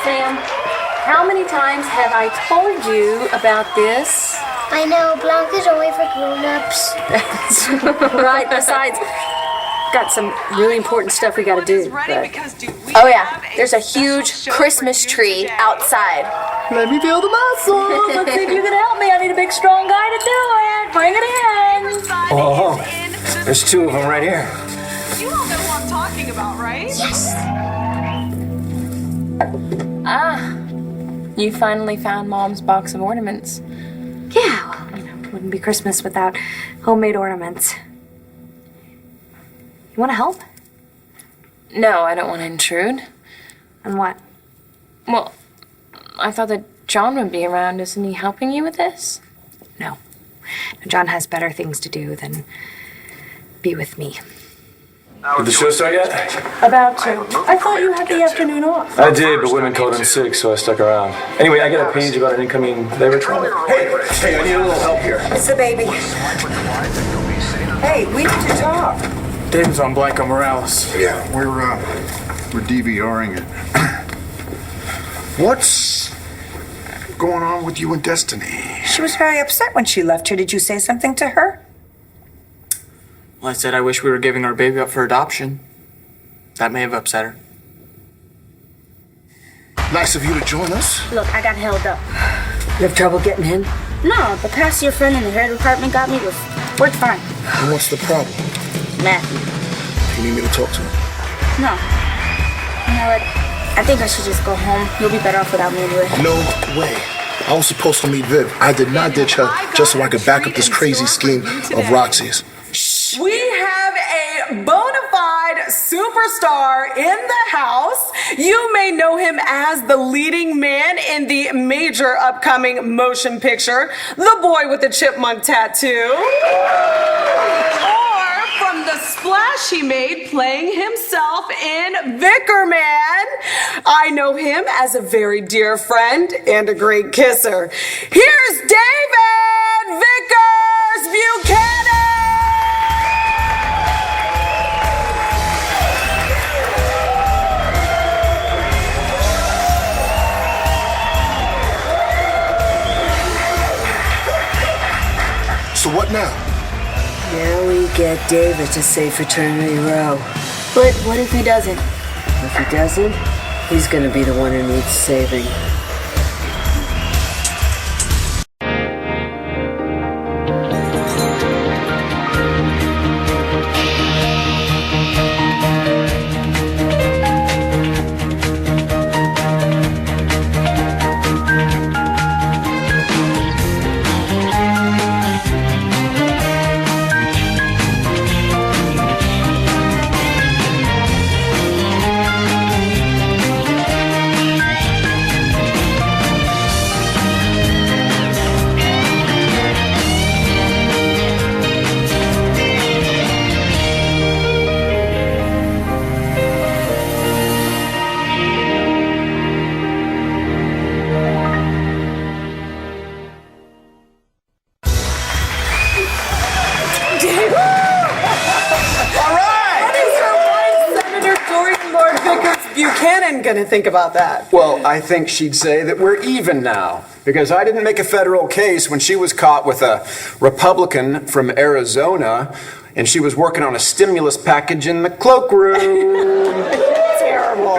Sam, how many times have I told you about this? I know, Blanca's only for grown-ups. That's right. Besides, got some really important stuff we gotta do. But... Oh yeah, there's a huge Christmas tree outside. Let me feel the muscles. Let's see if you can help me. I need a big, strong guy to do it. Bring it in. Oh, there's two of them right here. You all know who I'm talking about, right? Yes! You finally found Mom's box of ornaments. Yeah, well, it wouldn't be Christmas without homemade ornaments. You want to help? No, I don't want to intrude. And what? Well, I thought that John would be around. Isn't he helping you with this? No. John has better things to do than be with me. Did the show start yet? About to. I thought you had the afternoon off. I did, but women called in sick, so I stuck around. Anyway, I got a page about an incoming labor trouble. Hey, I need a little help here. It's the baby. Hey, we need to talk. David's on Blanca Morales. Yeah, we're DVRing it. What's going on with you and Destiny? She was very upset when she left here. Did you say something to her? Well, I said I wish we were giving our baby up for adoption. That may have upset her. Nice of you to join us. Look, I got held up. You have trouble getting in? No, the past year friend in the hair department got me with. Worked fine. And what's the problem? Matthew. You need me to talk to him? No. You know what? I think I should just go home. You'll be better off without me anyway. No way. I was supposed to meet Viv. I did not ditch her just so I could back up this crazy scheme of Roxy's. We have a bona fide superstar in the house. You may know him as the leading man in the major upcoming motion picture, The Boy with the Chipmunk Tattoo. Or from the splash he made playing himself in Vicar Man. I know him as a very dear friend and a great kisser. Here's David Vickers Buchanan! So what now? Now we get David to say Fraternity Row. But what if he doesn't? If he doesn't, he's gonna be the one who needs saving. Buchanan gonna think about that? Well, I think she'd say that we're even now, because I didn't make a federal case when she was caught with a Republican from Arizona, and she was working on a stimulus package in the cloakroom. Terrible.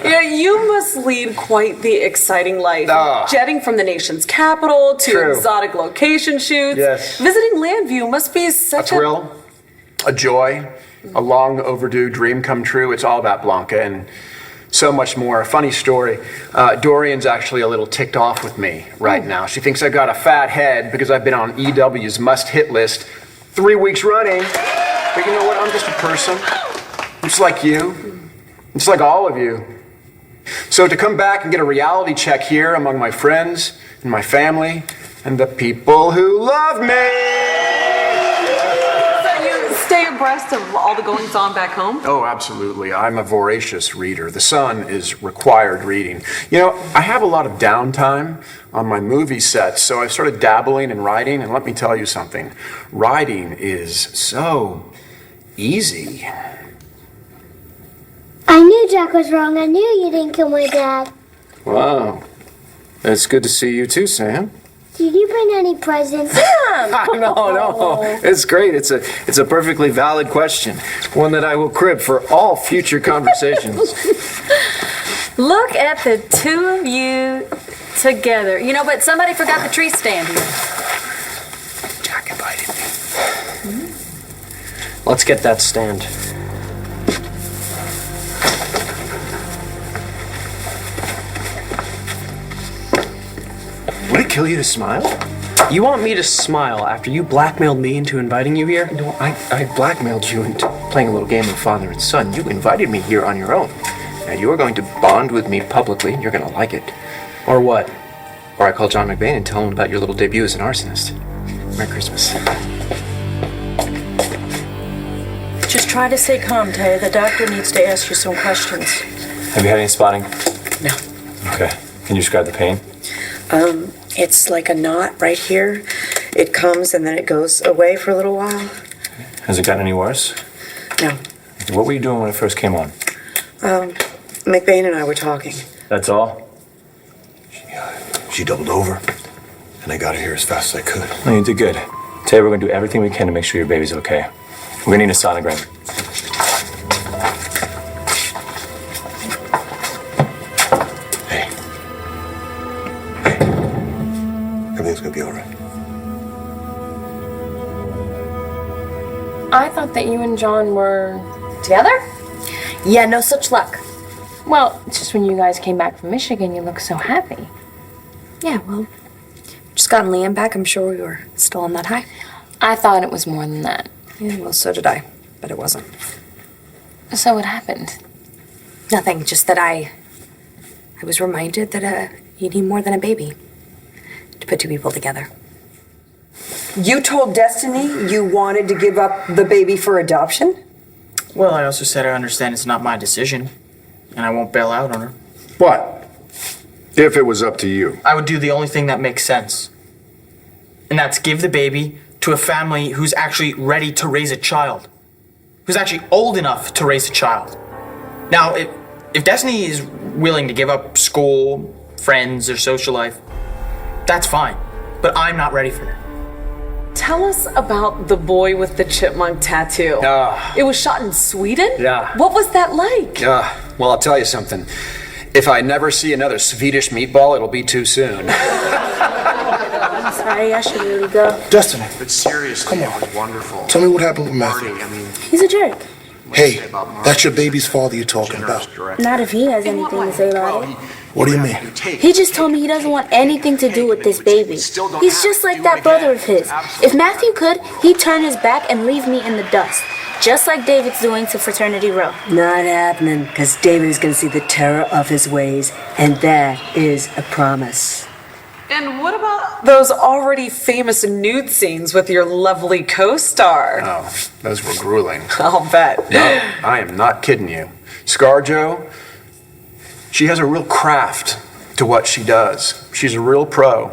Yeah, you must lead quite the exciting life. Jetting from the nation's capital to exotic location shoots. Yes. Visiting Landview must be such a thrill, a joy. A long overdue dream come true. It's all about Blanca and so much more. A funny story. Dorian's actually a little ticked off with me right now. She thinks I got a fat head because I've been on EW's must-hit list 3 weeks running. But you know what? I'm just a person. I'm just like you. I'm just like all of you. So to come back and get a reality check here among my friends and my family and the people who love me. So you stay abreast of all the goings on back home? Oh, absolutely. I'm a voracious reader. The Sun is required reading. You know, I have a lot of downtime on my movie sets, so I've started dabbling in writing, and let me tell you something. Writing is so easy. I knew Jack was wrong. I knew you didn't kill my dad. Wow. It's good to see you too, Sam. Did you bring any presents? No. It's great. It's a perfectly valid question. One that I will crib for all future conversations. Look at the two of you together. You know, but somebody forgot the tree stand here. Jack invited me. Let's get that stand. Would it kill you to smile? You want me to smile after you blackmailed me into inviting you here? No, I blackmailed you into playing a little game of father and son. You invited me here on your own. Now you are going to bond with me publicly, and you're going to like it. Or what? Or I call John McBain and tell him about your little debut as an arsonist. Merry Christmas. Just try to stay calm, Tay. The doctor needs to ask you some questions. Have you had any spotting? No. Okay. Can you describe the pain? It's like a knot right here. It comes and then it goes away for a little while. Has it gotten any worse? No. What were you doing when it first came on? McBain and I were talking. That's all? She doubled over, and I got her here as fast as I could. No, you did good. Tay, we're going to do everything we can to make sure your baby's okay. We're going to need a sonogram. Everything's gonna be all right. I thought that you and John were together? Yeah, no such luck. Well, it's just when you guys came back from Michigan, you looked so happy. Yeah, well, just gotten Liam back. I'm sure we were still on that high. I thought it was more than that. Yeah, well, so did I, but it wasn't. So what happened? Nothing, just that I was reminded that you need more than a baby to put two people together. You told Destiny you wanted to give up the baby for adoption? Well, I also said I understand it's not my decision, and I won't bail out on her. What? If it was up to you. I would do the only thing that makes sense. And that's give the baby to a family who's actually ready to raise a child. Who's actually old enough to raise a child. Now, if Destiny is willing to give up school, friends, or social life, that's fine. But I'm not ready for that. Tell us about the boy with the chipmunk tattoo. It was shot in Sweden? Yeah. What was that like? Well, I'll tell you something. If I never see another Swedish meatball, it'll be too soon. I'm sorry, I should really go. Destiny, But seriously, it was wonderful. tell me what happened with Matthew. I mean, He's a jerk. Hey, that's your baby's father you're talking about. Not if he has anything to say about it. What do you mean? He just told me he doesn't want anything to do with this baby. He's just like that brother of his. If Matthew could, he'd turn his back and leave me in the dust. Just like David's doing to Fraternity Row. Not happening, because David is going to see the terror of his ways, and that is a promise. And what about those already famous nude scenes with your lovely co-star? oh, those were grueling. I'll bet. No, I am not kidding you. ScarJo, she has a real craft to what she does. She's a real pro.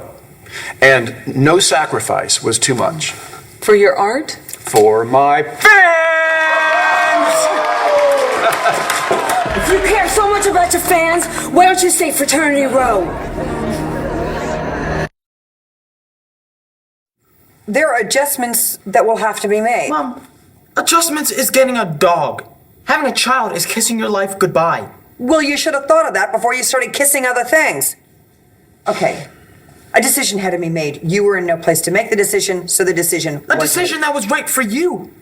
And no sacrifice was too much. For your art? For my fans! If you care so much about your fans, why don't you say Fraternity Row? There are adjustments that will have to be made. Mom, adjustments is getting a dog. Having a child is kissing your life goodbye. Well, you should have thought of that before you started kissing other things. Okay. A decision had to be made. You were in no place to make the decision, so the decision A was decision that was right for you.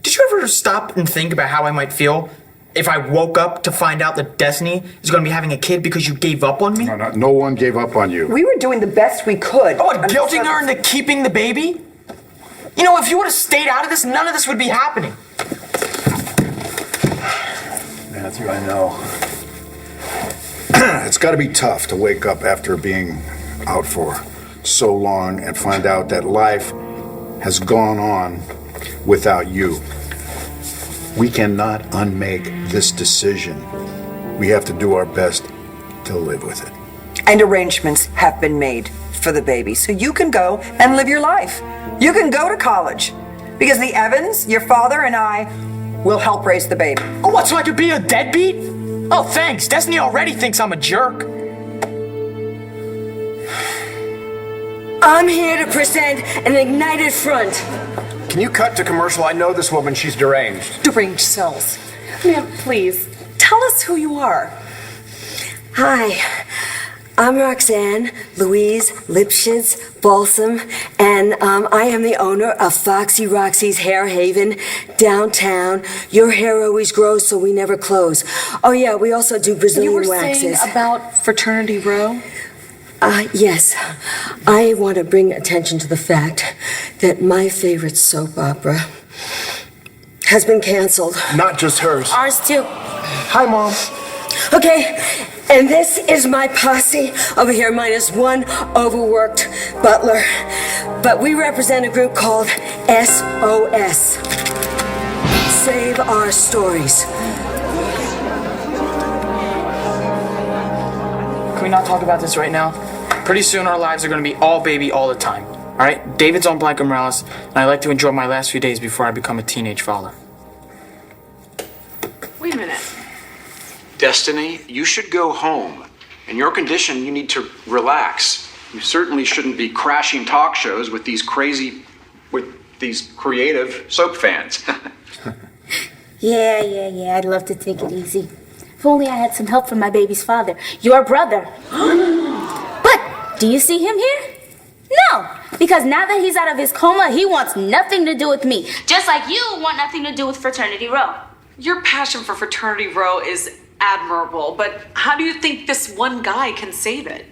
Did you ever stop and think about how I might feel if I woke up to find out that Destiny is going to be having a kid because you gave up on me? No one gave up on you. We were doing the best we could. Oh, and guilting her into keeping the baby? You know, if you would have stayed out of this, none of this would be happening. Matthew, I know. It's got to be tough to wake up after being out for so long and find out that life has gone on without you. We cannot unmake this decision. We have to do our best to live with it. And arrangements have been made for the baby, so you can go and live your life. You can go to college. Because the Evans, your father, and I will help raise the baby. Oh, what, so I could be a deadbeat? Oh, thanks. Destiny already thinks I'm a jerk. I'm here to present an ignited front. Can you cut to commercial? I know this woman. She's deranged. Deranged cells. Ma'am, please, tell us who you are. Hi, I'm Roxanne Louise Lipschitz Balsam, and I am the owner of Foxy Roxy's Hair Haven downtown. Your hair always grows, so we never close. Oh yeah, we also do Brazilian You were waxes. saying about Fraternity Row? Yes. I want to bring attention to the fact that my favorite soap opera has been canceled. Not just hers. Ours too. Hi, Mom. Okay, and this is my posse over here, minus one overworked butler. But we represent a group called SOS. Save Our Stories. Can we not talk about this right now? Pretty soon our lives are going to be all baby all the time. All right? David's on Blanca Morales, and I like to enjoy my last few days before I become a teenage father. Wait a minute. Destiny, you should go home. In your condition, you need to relax. You certainly shouldn't be crashing talk shows with these creative soap fans. Yeah. I'd love to take it easy. If only I had some help from my baby's father, your brother. But do you see him here? No, because now that he's out of his coma, he wants nothing to do with me. Just like you want nothing to do with Fraternity Row. Your passion for Fraternity Row is admirable, but how do you think this one guy can save it?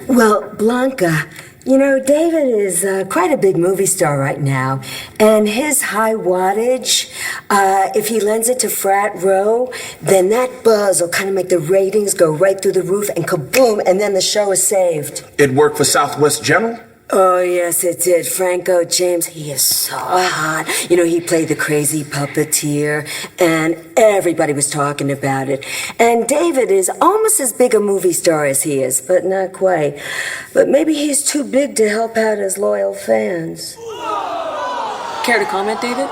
Well, Blanca, you know, David is quite a big movie star right now, and his high wattage, if he lends it to Frat Row, then that buzz will kind of make the ratings go right through the roof, and kaboom, and then the show is saved. It worked for Southwest General? Oh, yes, it did. Franco James, he is so hot. You know, he played the crazy puppeteer, and everybody was talking about it. And David is almost as big a movie star as he is, but not quite. But maybe he's too big to help out his loyal fans. Care to comment, David?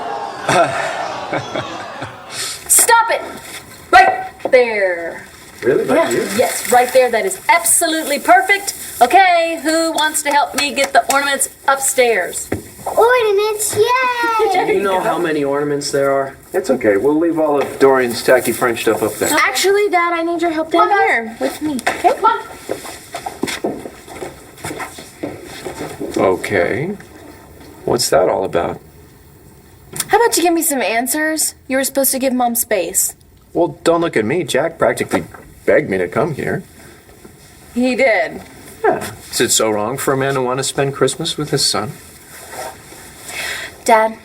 Stop it! Right there. Really? Like you? Yes, right there. That is absolutely perfect. Okay, who wants to help me get the ornaments upstairs? Ornaments, yay! Do you know how many ornaments there are? It's okay. We'll leave all of Dorian's tacky French stuff up there. Actually, Dad, I need your help down here with me. Okay, come on. Okay. What's that all about? How about you give me some answers? You were supposed to give Mom space. Well, don't look at me. Jack practically begged me to come here. He did. Yeah. Is it so wrong for a man to want to spend Christmas with his son? Dad,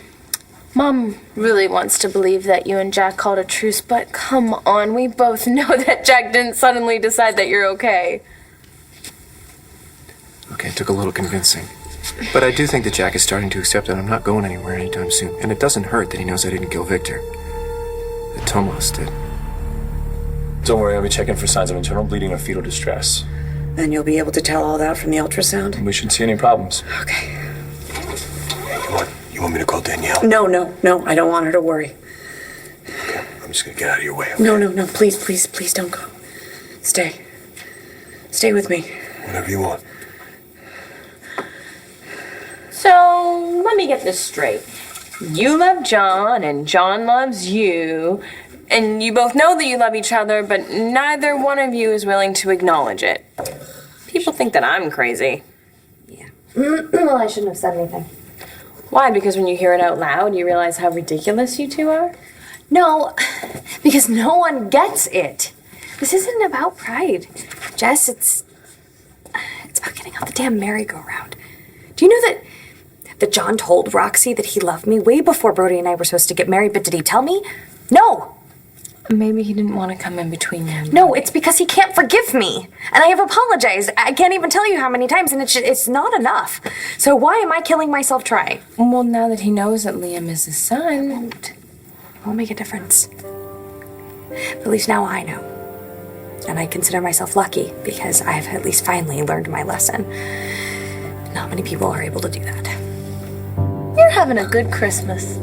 Mom really wants to believe that you and Jack called a truce, but come on, we both know that Jack didn't suddenly decide that you're okay. Okay, it took a little convincing. But I do think that Jack is starting to accept that I'm not going anywhere anytime soon. And it doesn't hurt that he knows I didn't kill Victor. That Tomas did. Don't worry, I'll be checking for signs of internal bleeding or fetal distress. And you'll be able to tell all that from the ultrasound? We shouldn't see any problems. Okay. You want me to call Danielle? No, I don't want her to worry. Okay, I'm just gonna get out of your way. Okay? No, please don't go. Stay with me. Whatever you want. So, let me get this straight. You love John, and John loves you, and you both know that you love each other, but neither one of you is willing to acknowledge it. People think that I'm crazy. Yeah. Well, I shouldn't have said anything. Why? Because when you hear it out loud, you realize how ridiculous you two are? No, because no one gets it. This isn't about pride. Jess, it's about getting out the damn merry-go-round. Do you know that John told Roxy that he loved me way before Brody and I were supposed to get married, but did he tell me? No. Maybe he didn't want to come in between you. No, it's because he can't forgive me. And I have apologized. I can't even tell you how many times, and it's not enough. So why am I killing myself trying? Well, now that he knows that Liam is his son... won't make a difference. But at least now I know. And I consider myself lucky because I've at least finally learned my lesson. Not many people are able to do that. You're having a good Christmas.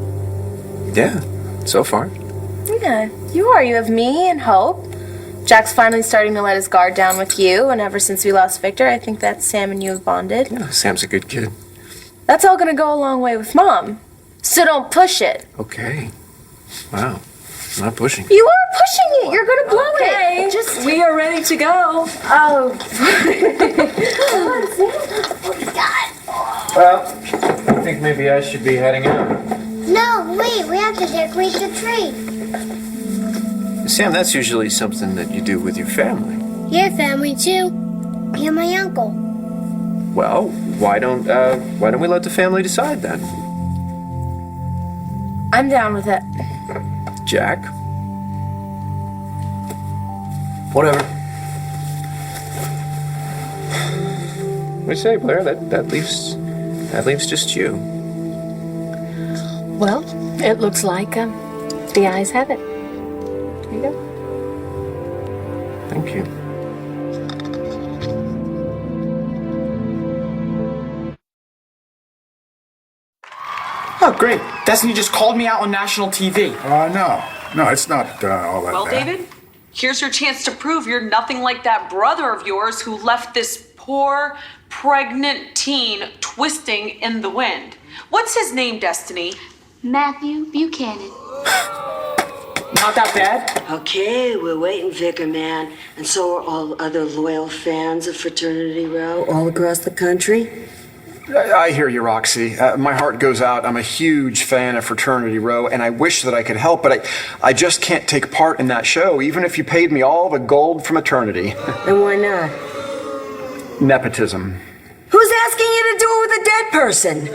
Yeah, so far. Yeah, you are. You have me and Hope. Jack's finally starting to let his guard down with you, and ever since we lost Victor, I think that Sam and you have bonded. Yeah, Sam's a good kid. That's all gonna go a long way with Mom. So don't push it. Okay. Wow. I'm not pushing. You are pushing it. You're gonna blow it. Just we are ready to go. oh. Well, I think maybe I should be heading out. No, wait, we have to decorate the tree. Sam, that's usually something that you do with your family. Your family too. You're my uncle. Well, why don't we let the family decide then? I'm down with it. Jack? Whatever. What do you say, Blair? That leaves just you. Well, it looks like the eyes have it. There you go. Thank you. Oh, great. Destiny just called me out on national TV. No, it's not all that Well, bad. David, here's your chance to prove you're nothing like that brother of yours who left this poor, pregnant teen twisting in the wind. What's his name, Destiny? Matthew Buchanan. Not that bad. Okay, we're waiting, Vicar Man. And so are all other loyal fans of Fraternity Row all across the country. I hear you, Roxy. My heart goes out. I'm a huge fan of Fraternity Row, and I wish that I could help, but I just can't take part in that show, even if you paid me all the gold from eternity. And why not? Nepotism. Who's asking you to do it with a dead person?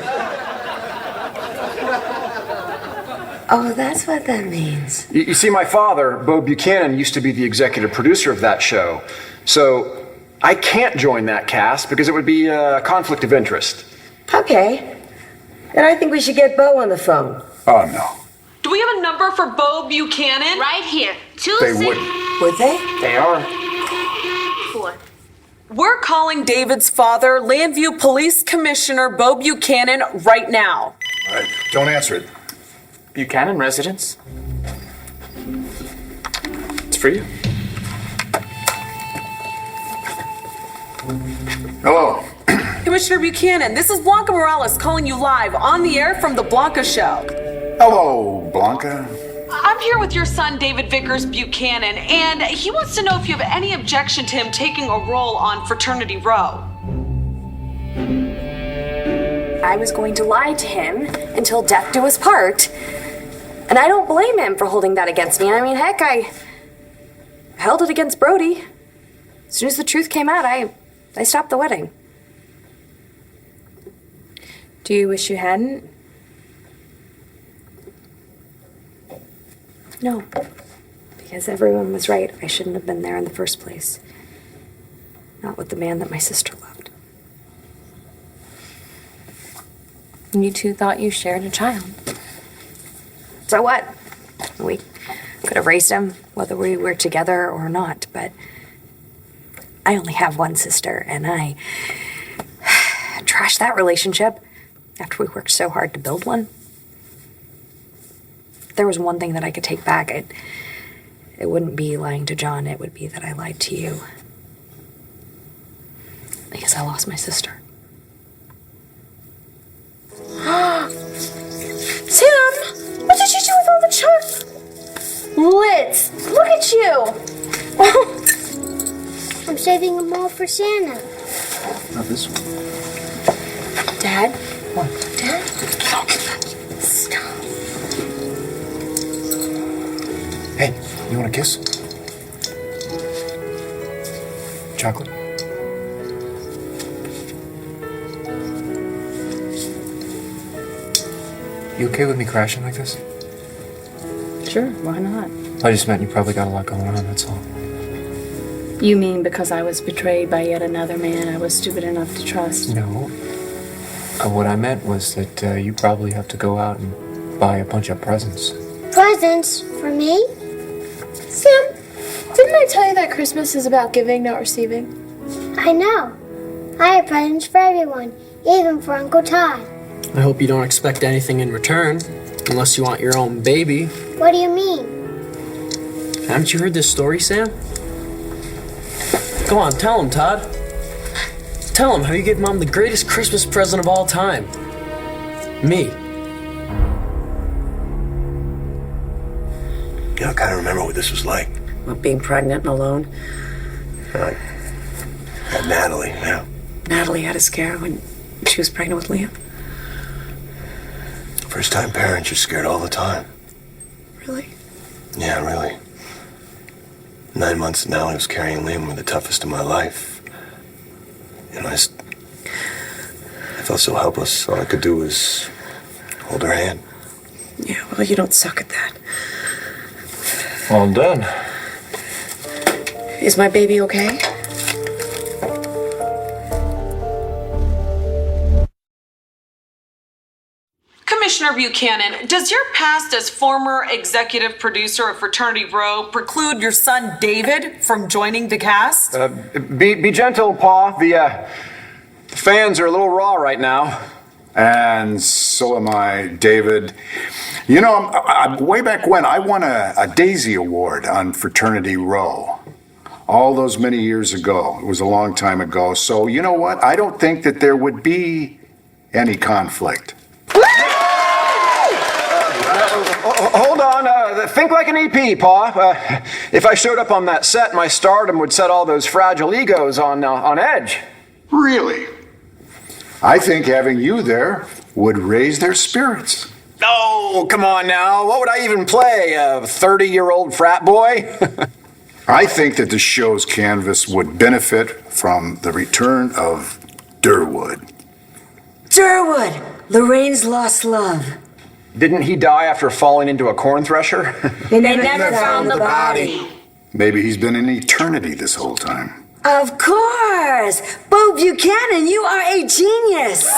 Oh, that's what that means. You see, my father, Bo Buchanan, used to be the executive producer of that show. So I can't join that cast because it would be a conflict of interest. Okay. Then I think we should get Bo on the phone. Oh, no. Do we have a number for Bo Buchanan? Right here. They wouldn't. Would they? They are. 4. We're calling David's father, Landview Police Commissioner Bo Buchanan, right now. All right, don't answer it. Buchanan residence. It's for you. Hello. Commissioner Buchanan, this is Blanca Morales calling you live on the air from The Blanca Show. Hello, Blanca. I'm here with your son, David Vickers Buchanan, and he wants to know if you have any objection to him taking a role on Fraternity Row. I was going to lie to him until death do us part. And I don't blame him for holding that against me. I mean, heck, I held it against Brody. As soon as the truth came out, I stopped the wedding. Do you wish you hadn't? No. Because everyone was right. I shouldn't have been there in the first place. Not with the man that my sister loved. And you two thought you shared a child. So what? We could have raised him whether we were together or not, but I only have one sister, and I trashed that relationship after we worked so hard to build one. If there was one thing that I could take back, it wouldn't be lying to John, it would be that I lied to you. Because I lost my sister. Tim! What did you do with all the chocolates? Look at you! I'm saving them all for Santa. Not this one. Dad? What? Dad? Stop. Hey, you want a kiss? Chocolate? You okay with me crashing like this? Sure, why not? I just meant you probably got a lot going on, that's all. You mean because I was betrayed by yet another man I was stupid enough to trust? No. What I meant was that you probably have to go out and buy a bunch of presents. presents for me. Sam, didn't I tell you that Christmas is about giving, not receiving? I know. I have presents for everyone, even for Uncle Todd. I hope you don't expect anything in return, unless you want your own baby. What do you mean? Haven't you heard this story, Sam? Go on, tell him, Todd. Tell him how you gave Mom the greatest Christmas present of all time. Me. Yeah, I kind of remember what this was like. What, being pregnant and alone? I had Natalie, yeah. Natalie had a scare when she was pregnant with Liam. First time parents are scared all the time. Really? Yeah, really. 9 months Natalie was carrying Liam were the toughest of my life. You know, I felt so helpless. All I could do was hold her hand. Yeah, well, you don't suck at that. All done. Is my baby okay? Commissioner Buchanan, does your past as former executive producer of Fraternity Row preclude your son David from joining the cast? Be gentle, Pa. The fans are a little raw right now. And so am I, David. You know, way back when, I won a Daisy Award on Fraternity Row. All those many years ago. It was a long time ago. So, you know what? I don't think that there would be any conflict. Hold on. Think like an EP, Pa. If I showed up on that set, my stardom would set all those fragile egos on edge. Really? I think having you there would raise their spirits. Oh, come on now. What would I even play? A 30-year-old frat boy? I think that the show's canvas would benefit from the return of Durwood. Durwood! Lorraine's lost love. Didn't he die after falling into a corn thresher? They never found the body. Maybe he's been in eternity this whole time. Of course! Bo Buchanan, you are a genius!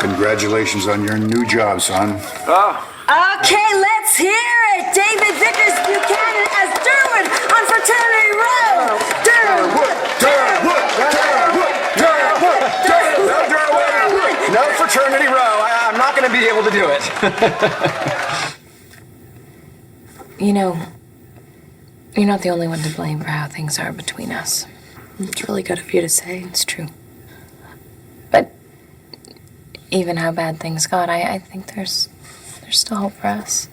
Congratulations on your new job, son. Okay, let's hear it! David Vickers Buchanan as Durwood on Fraternity Row! Durwood! Durwood! Durwood! Durwood! Durwood! No Fraternity Row. I'm not going to be able to do it. You know, you're not the only one to blame for how things are between us. It's really good of you to say. It's true. But even how bad things got, I think there's still hope for us.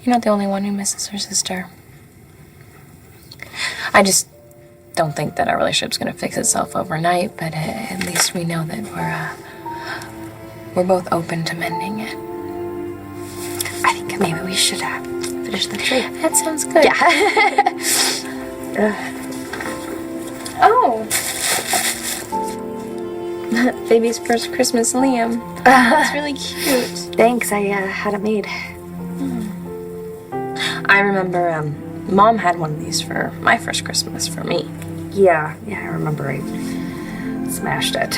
You're not the only one who misses her sister. I just don't think that our relationship's gonna fix itself overnight, but at least we know that we're both open to mending it. I think maybe we should finish the tree. That sounds good. Yeah. Oh. Baby's first Christmas Liam. That's really cute. Thanks, I had it made. I remember Mom had one of these for my first Christmas for me. Yeah, I remember I smashed it.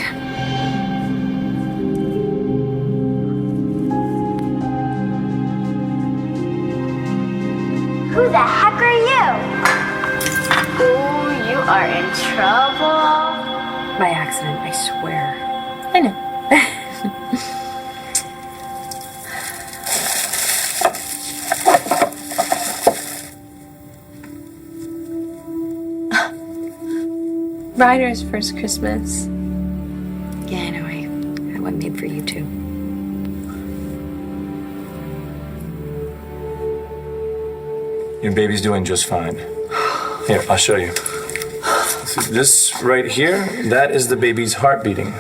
Who the heck are you? Oh, you are in trouble. By accident, I swear. I know. Ryder's first Christmas. Yeah, I know. I had one made for you too. Your baby's doing just fine. Here, I'll show you. See, this right here, that is the baby's heart beating.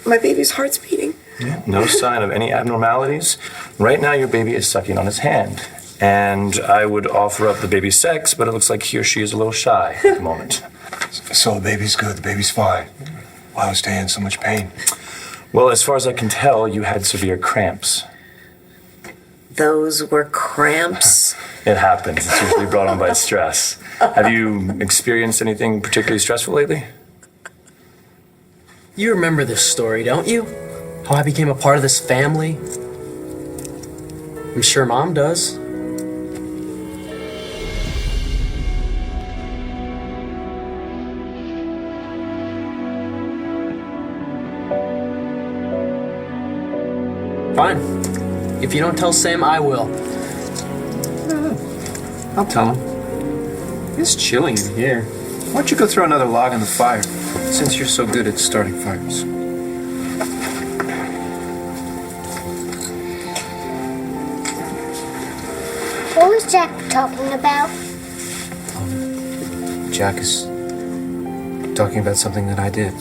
My baby's heart's beating. Yeah, no sign of any abnormalities. Right now, your baby is sucking on his hand. And I would offer up the baby's sex, but it looks like he or she is a little shy at the moment. So the baby's good, the baby's fine. Why was Day in so much pain? Well, as far as I can tell, you had severe cramps. Those were cramps. It happens. It's usually brought on by stress. Have you experienced anything particularly stressful lately? You remember this story, don't you? How I became a part of this family? I'm sure Mom does. Fine. If you don't tell Sam, I will. I'll tell him. It's chilly in here. Why don't you go throw another log on the fire, since you're so good at starting fires? What was Jack talking about? Jack is talking about something that I did.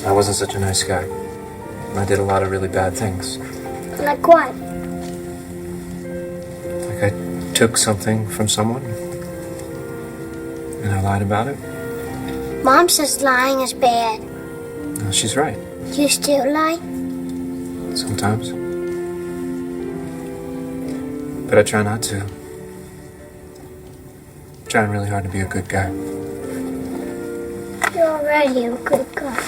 I wasn't such a nice guy. I did a lot of really bad things. Like what? Like I took something from someone and I lied about it. Mom says lying is bad. No, she's right. You still lie? Sometimes. But I try not to. I'm trying really hard to be a good guy. You're already a good guy.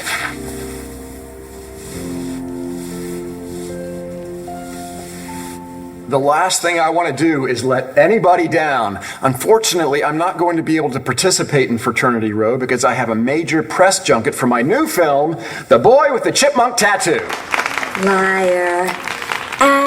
The last thing I want to do is let anybody down. Unfortunately, I'm not going to be able to participate in Fraternity Row because I have a major press junket for my new film, The Boy with the Chipmunk Tattoo. Liar.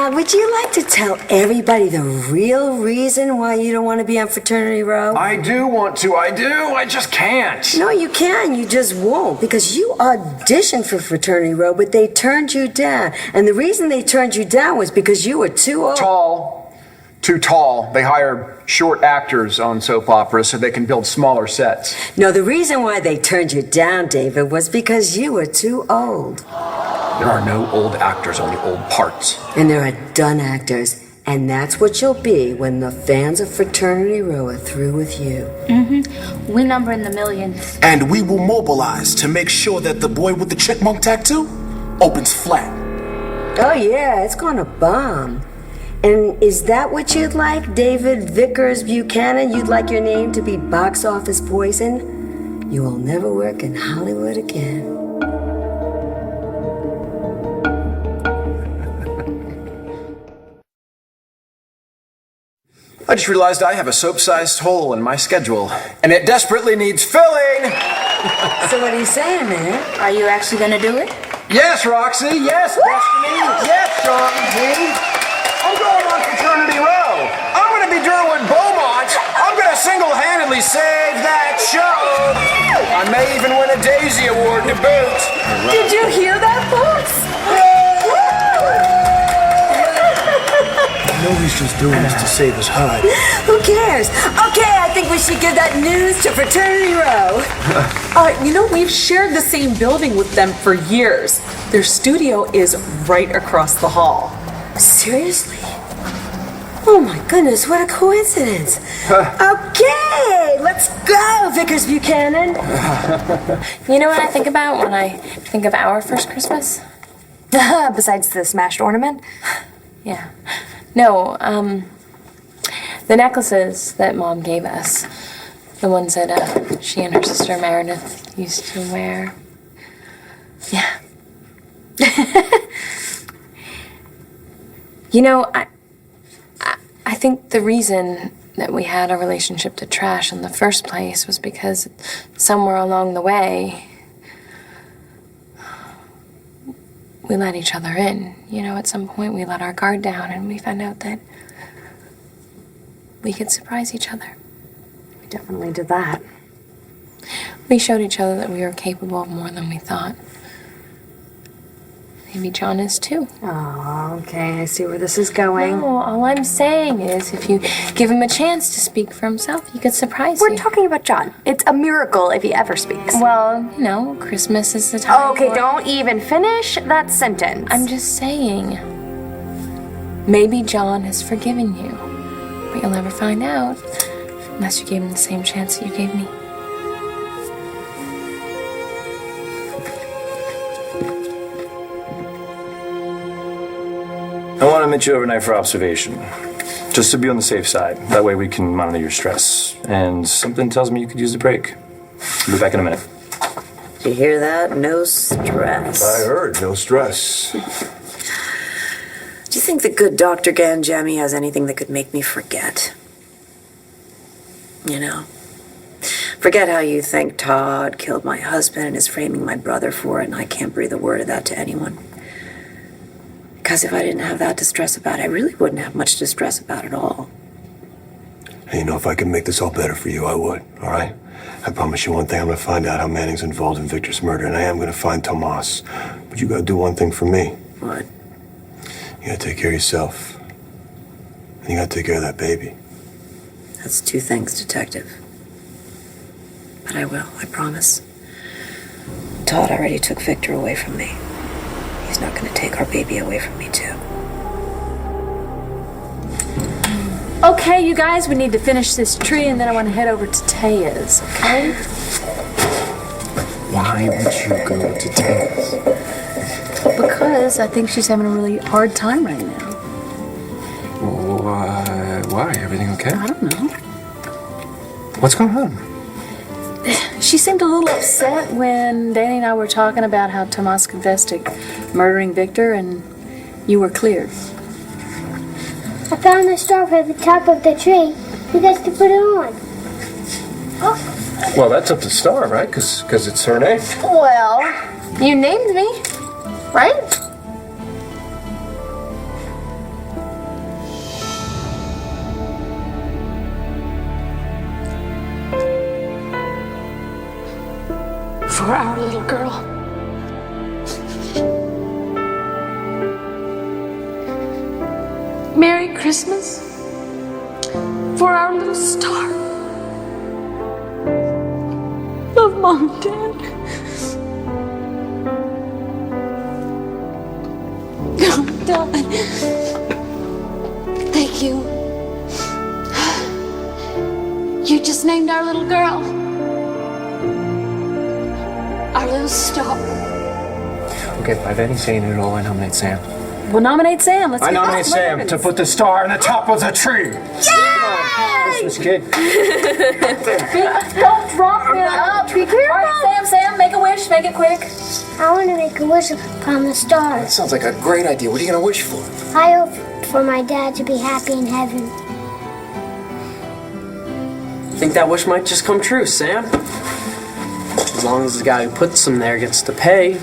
Would you like to tell everybody the real reason why you don't want to be on Fraternity Row? I do want to, I just can't. No, you can, you just won't, because you auditioned for Fraternity Row, but they turned you down. And the reason they turned you down was because you were too old. Tall. Too tall. They hire short actors on soap operas so they can build smaller sets. No, the reason why they turned you down, David, was because you were too old. There are no old actors, only old parts. And there are done actors. And that's what you'll be when the fans of Fraternity Row are through with you. Mm-hmm. We number in the millions. And we will mobilize to make sure that the boy with the chipmunk tattoo opens flat. Oh, yeah, it's gonna bomb. And is that what you'd like, David Vickers Buchanan? You'd like your name to be box office poison? You will never work in Hollywood again. I just realized I have a soap-sized hole in my schedule, and it desperately needs filling! So what are you saying, man? Are you actually gonna do it? Yes, Roxy! Yes, Destiny! Yes, Sean G! I'm going on Fraternity Row! I'm gonna be Derwin Beaumont! I'm gonna single-handedly save that show! I may even win a Daisy Award to boot! Did you hear that, folks? I know he's just doing this to save his hide. Who cares? Okay, I think we should give that news to Fraternity Row. You know, we've shared the same building with them for years. Their studio is right across the hall. Seriously? Oh my goodness, what a coincidence. Okay, let's go, Vickers Buchanan. You know what I think about when I think of our first Christmas? Besides the smashed ornament? Yeah. No, the necklaces that Mom gave us. The ones that she and her sister Meredith used to wear. Yeah. You know, I think the reason that we had a relationship to trash in the first place was because somewhere along the way, we let each other in. You know, at some point we let our guard down and we found out that we could surprise each other. We definitely did that. We showed each other that we were capable of more than we thought. Maybe John is too. Oh, okay, I see where this is going. No, all I'm saying is if you give him a chance to speak for himself, he could surprise you. We're talking about John. It's a miracle if he ever speaks. Well, you know, Christmas is the time. Okay, don't even finish that sentence. I'm just saying. Maybe John has forgiven you, but you'll never find out unless you gave him the same chance that you gave me. I want to meet you overnight for observation, just to be on the safe side. That way we can monitor your stress. And something tells me you could use a break. I'll be back in a minute. You hear that? No stress. I heard, no stress. Do you think the good Dr. Ganjami has anything that could make me forget? You know? Forget how you think Todd killed my husband and is framing my brother for it, and I can't breathe a word of that to anyone. Because if I didn't have that to stress about, I really wouldn't have much to stress about at all. And you know, if I could make this all better for you, I would, all right? I promise you one thing, I'm gonna find out how Manning's involved in Victor's murder, and I am gonna find Tomas. But you gotta do one thing for me. What? You gotta take care of yourself. And you gotta take care of that baby. That's 2 things, Detective. But I will, I promise. Todd already took Victor away from me. He's not gonna take our baby away from me, too. Okay, you guys, we need to finish this tree and then I want to head over to Taya's, okay? Why would you go to Taya's? Because I think she's having a really hard time right now. Why? Everything okay? I don't know. What's going on? She seemed a little upset when Danny and I were talking about how Tomas confessed to murdering Victor and you were cleared. I found the star at the top of the tree. You guys can put it on. Well, that's up to Star, right? Because it's her name. Well, you named me, right? For our little girl. Merry Christmas for our little star. Love, Mom and Dad. Oh, Dad. Thank you. You just named our little girl. Our little star. Okay, if I have any say in it at all, I nominate Sam. We'll nominate Sam. Let's I get nominate back to Sam to put the star on the top of the tree. Christmas kid. Don't drop it. Be careful. All right, Sam, make a wish. Make it quick. I want to make a wish upon the star. That sounds like a great idea. What are you going to wish for? I hope for my dad to be happy in heaven. Think that wish might just come true, Sam. As long as the guy who puts them there gets to pay.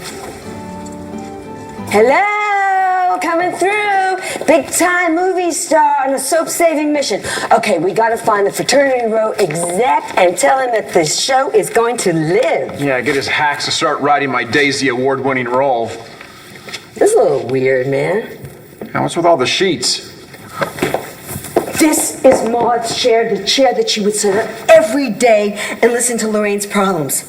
Hello, coming through. Big time movie star on a soap saving mission. Okay, we gotta find the fraternity row exec and tell him that this show is going to live. Yeah, get his hacks to start writing my Daisy award-winning role. This is a little weird, man. Now, what's with all the sheets? This is Maud's chair, the chair that she would sit up every day and listen to Lorraine's problems.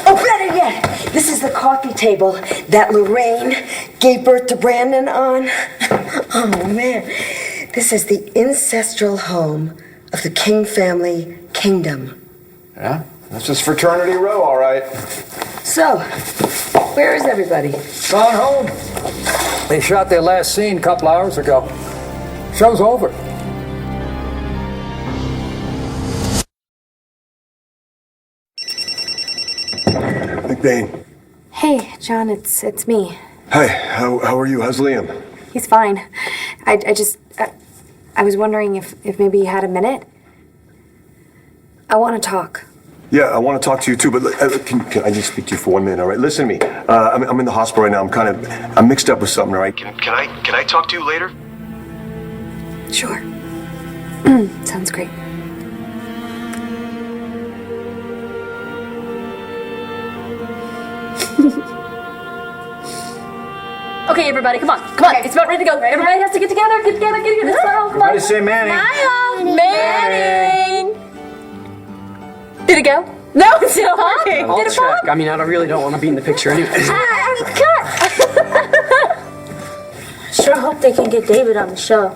Oh, better yet, this is the coffee table that Lorraine gave birth to Brandon on. Oh, man. This is the ancestral home of the King family kingdom. Yeah, that's just fraternity row, all right. So, where is everybody? Gone home. They shot their last scene a couple hours ago. Show's over. McBain. Hey, John, it's me. Hi, how are you? How's Liam? He's fine. I was wondering if maybe you had a minute. I want to talk. Yeah, I want to talk to you too, but can I just speak to you for 1 minute, all right? Listen to me. I'm in the hospital right now. I'm mixed up with something, all right? Can I talk to you later? Sure. Sounds great. Okay, everybody, come on. Okay. It's about ready to go. Everybody has to get together. Get together. Smile. Come on. Everybody say Manning. Smile. Manning. Did it go? No, it's still working. I'll Did it check. pop? I mean, I really don't want to be in the picture anyway. Cut. Sure hope they can get David on the show.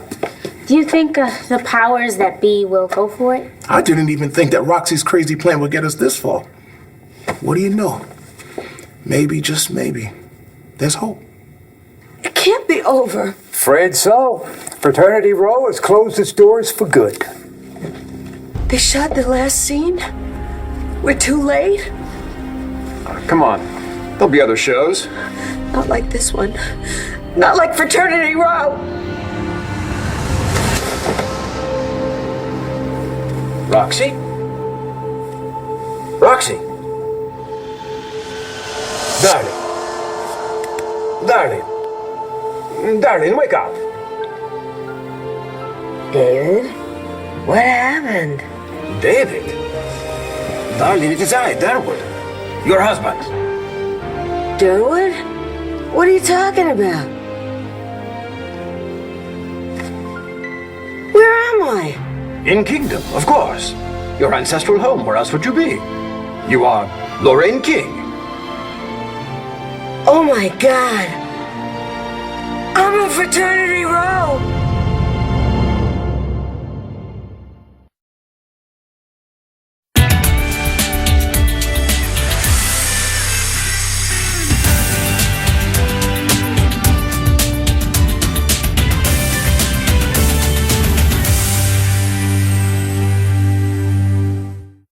Do you think the powers that be will go for it? I didn't even think that Roxy's crazy plan would get us this far. What do you know? Maybe, just maybe, there's hope. It can't be over. Afraid so. Fraternity Row has closed its doors for good. They shot the last scene? We're too late? Come on, there'll be other shows. Not like this one. Not like Fraternity Row. Roxy? Roxy? Darling. Darling, wake up. David? What happened? David? Darling, it is I, Darwood. Your husband. Durwood? What are you talking about? Where am I? In Kingdom, of course. Your ancestral home. Where else would you be? You are Lorraine King. Oh my God! I'm in Fraternity Row!